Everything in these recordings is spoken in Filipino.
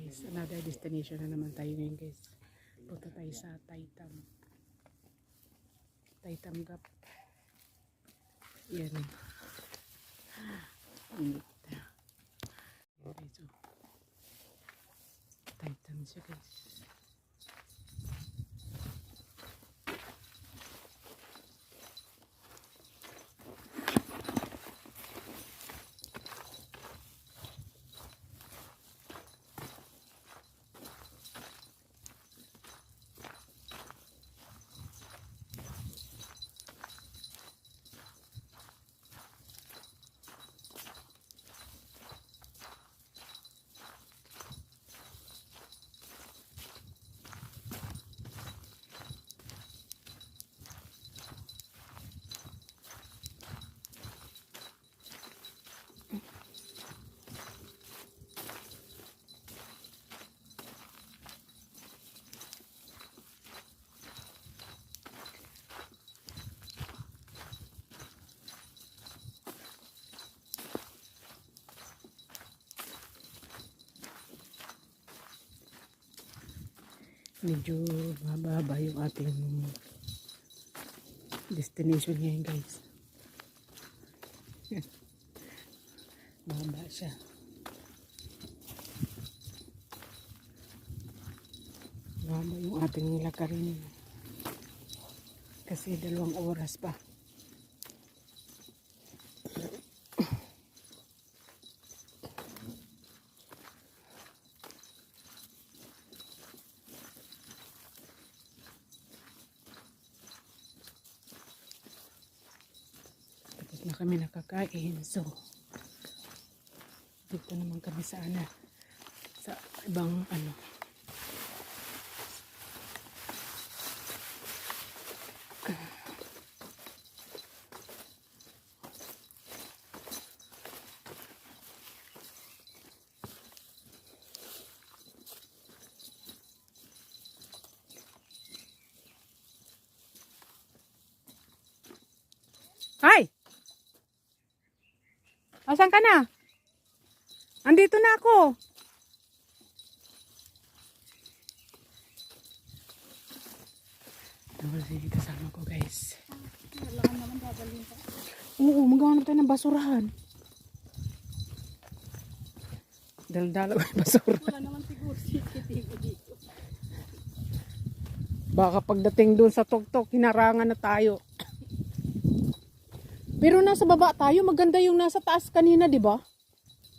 guys, another destination na naman tayo ngayon guys. Punta tayo sa Taytay Gap. Yan. Init. Okay, so Taytay siya guys. Medyo mababa yung ating destination ngayon guys. Mababa siya. Mababa yung ating lakarin. Kasi 2 oras pa. Na kami nakakain, so dito naman kami sa ibang Hi! Asan ka na? Andito na ako. Sige, kasama ko guys. Kailangan naman babalin pa. Oo, maghanap tayo ng basurahan. Dala-dala ko yung basura. Wala naman siguro sisitibo dito. Baka pagdating doon sa tuktok, hinarangan na tayo. Pero nasa baba tayo, maganda yung nasa taas kanina, di ba?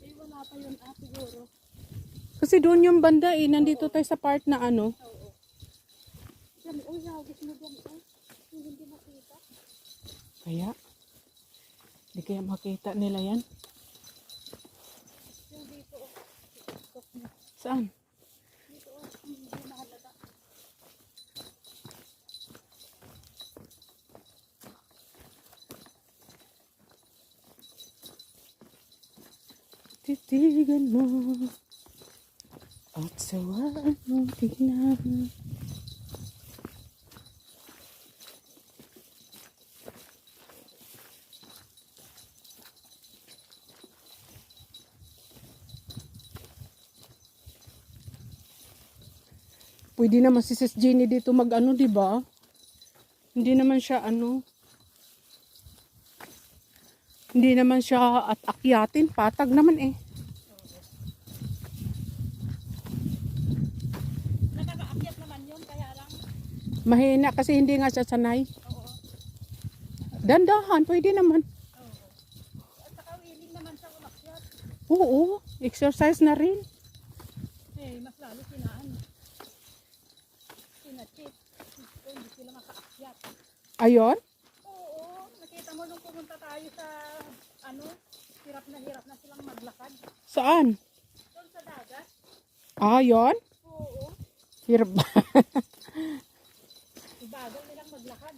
Eh, wala pa yun siguro. Kasi doon yung banda nandito tayo sa part na Oo. Diyan, hagis mo dyan. Hindi makita. Kaya? Di kaya makita nila yan? Yung dito, Saan? dito, hindi mahalata. Titigan mo at sawaan mong tignan. Pwede naman si Sis Jenny dito di ba? Hindi naman siya hindi naman siya at akyatin, patag naman eh. Nakakaakyat naman yun, kaya lang. Mahina kasi hindi nga siya sanay. Oo. Dandahan, pwede naman. Oo. At saka willing naman siya umakyat. Oo, exercise na rin. Eh, mas lalo sinachit. Hindi sila makaakyat. Ayon? Oo, nakita mo nung pumunta tayo sa hirap na silang maglakad. Saan? Doon sa dagat. Ayon? Oo. Hirap ba? Bagal nilang maglakad.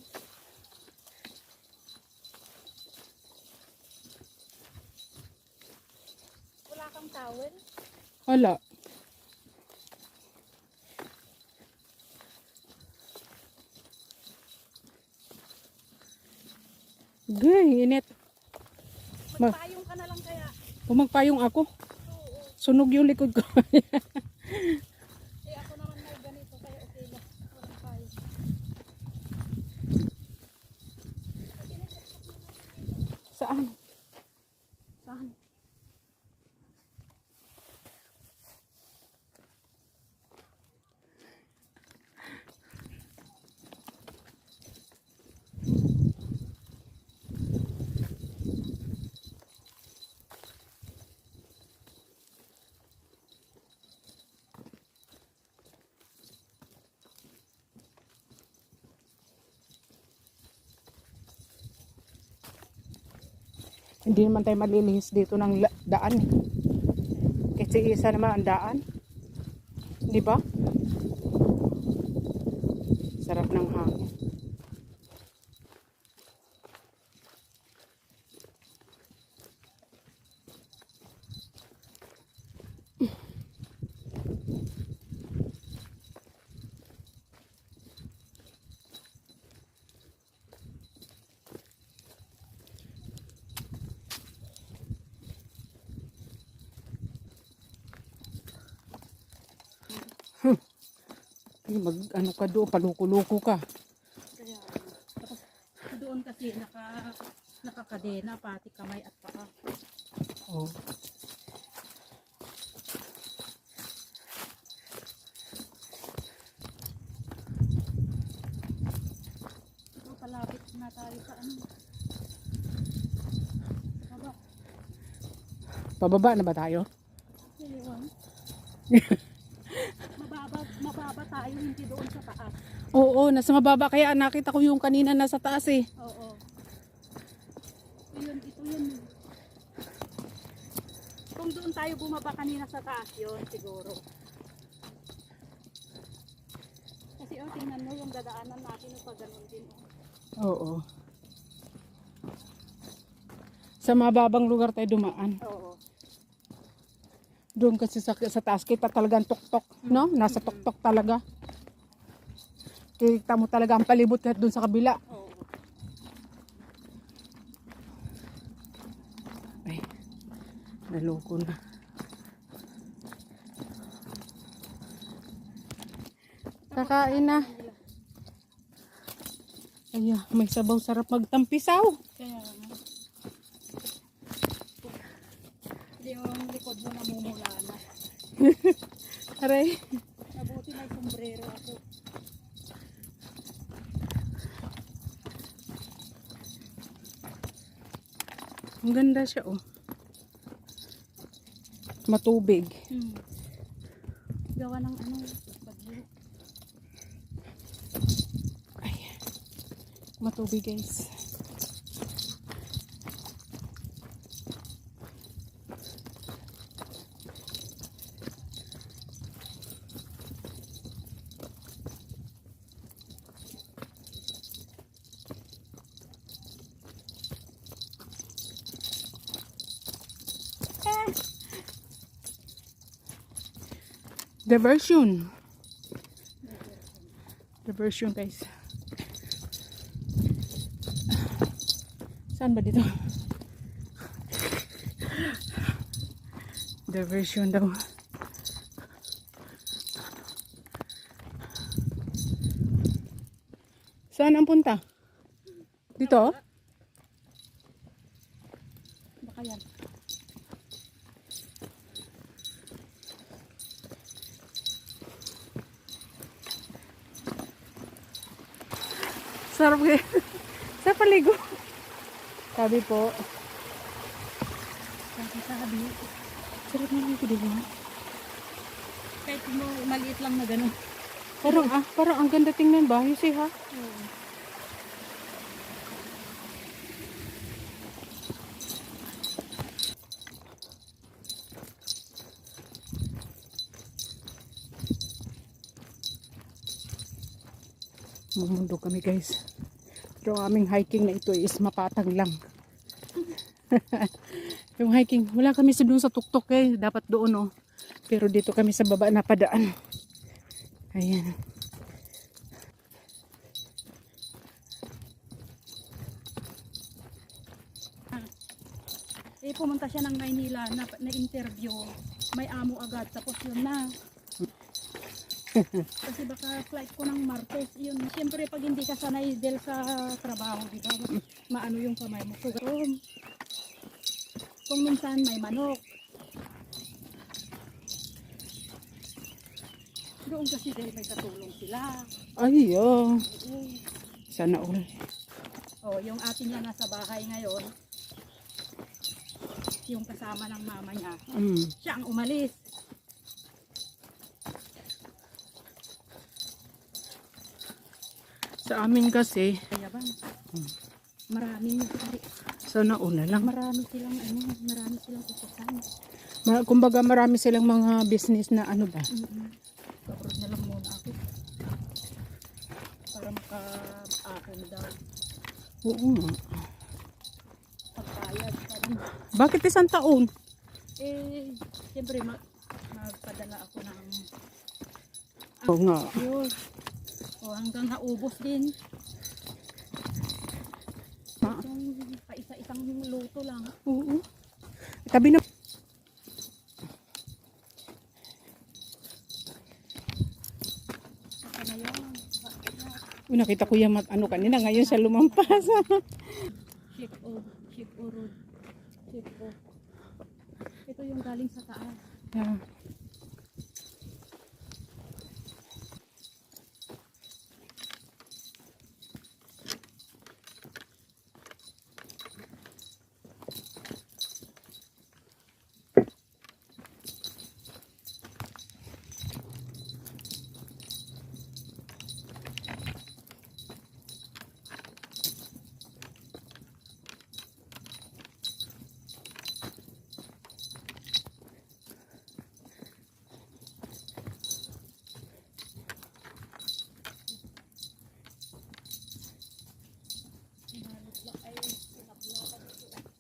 Wala kang towel? Wala. Gay, init. Magpayong ka na lang kaya. Magpayong ako. Oo. Sunog yung likod ko. Eh ako naman may ganito kaya okay lang. Walang kayo. Saan? Saan? Hindi naman tayo malilihis dito ng daan. Kasi isa naman ang daan. Di ba? Sarap ng hangin. Mag ano ka doon, paluko-luko ka. Kaya tapos doon kasi nakakadena pati kamay at paa. Oh. So, palapit na tayo sa ano. Baba. Pababa na ba tayo? Ewan. Mababa tayo, hindi doon sa taas. Oo, nasa mababa. Kaya nakita ko yung kanina nasa taas eh. Oo. Ito yun. Kung doon tayo bumaba kanina sa taas yun, siguro. Kasi tingnan mo yung dadaanan natin pa ganun din. Oo. Sa mababang lugar tayo dumaan. Oo. Doon kasi sa taas kita talagang tuktok, no? Nasa tuktok talaga. Kita mo talaga ang palibot kahit doon sa kabila. Oo. Ay, naloko na. Kakain na. Ay, may sabaw, sarap magtampisaw. Kaya nga. Yung likod mo namumula na. Aray. Mabuti may sombrero ako. Ang ganda siya, oh. Matubig. Gawa ng ano, bagyo. Ay, matubig, guys. Diversion. Diversion, guys. Saan ba dito? Diversion daw. Saan ang punta? Dito? Baka yan. Sarap kayo. Sa paligo. Sabi po. Sabi. Sarap na ligo, diba? Kahit mo maliit lang na gano'n. Parang ang ganda tingnan ba? You see, ha? Mumundo kami, guys. Pero ang aming hiking na ito is mapatag lang. Yung hiking, wala kami sa doon sa tuktok eh. Dapat doon, oh. Pero dito kami sa baba na padaan. Ayan. Pumunta siya ng Maynila na interview. may amo agad, tapos yun na. Kasi baka flight ko ng Martes, yun. Siyempre pag hindi ka sanay del sa trabaho, di ba? Maano yung kamay mo. Kung minsan may manok. Doon kasi dahil may katulong sila. Ay, Oo. sana all. Oh, yung atin niya nasa bahay ngayon, yung kasama ng mama niya, siya ang umalis. Sa amin kasi, Kaya ba? Maraming sana all na lang. marami silang utusan. Kumbaga marami silang mga business na ano ba? Kaurot na lang muna ako. Para maka-akin daw. Oo nga. Pagpayag pa rin. Bakit 1 taon? Siyempre magpadala ako ng Oo nga. yun. O hanggang naubos din. Yung paisa-isang luto lang. Oo. Tabi na. Saka na yun. Nakita ko yung ano kanina, ngayon siya lumampas. Ship o road. Ship o. Ito yung galing sa taas. Yeah.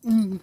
Mm.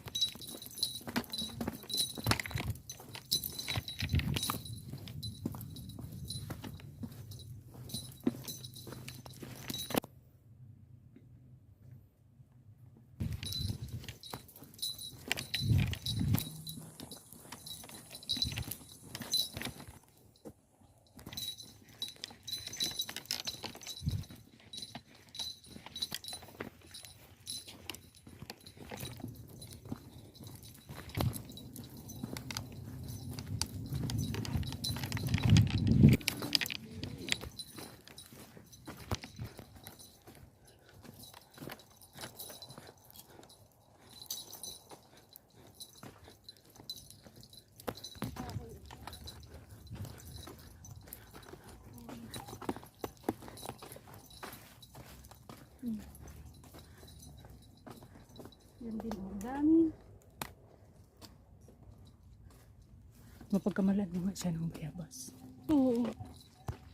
Yun din ang dami. Mapagkamalan mo nga siya ng bayabas. Oo.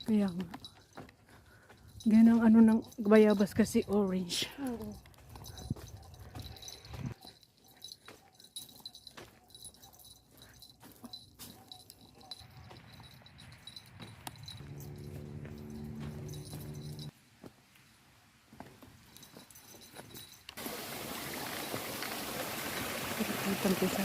Kaya nga. Ganyan ang ano ng bayabas kasi orange. Oo. Itang pisa.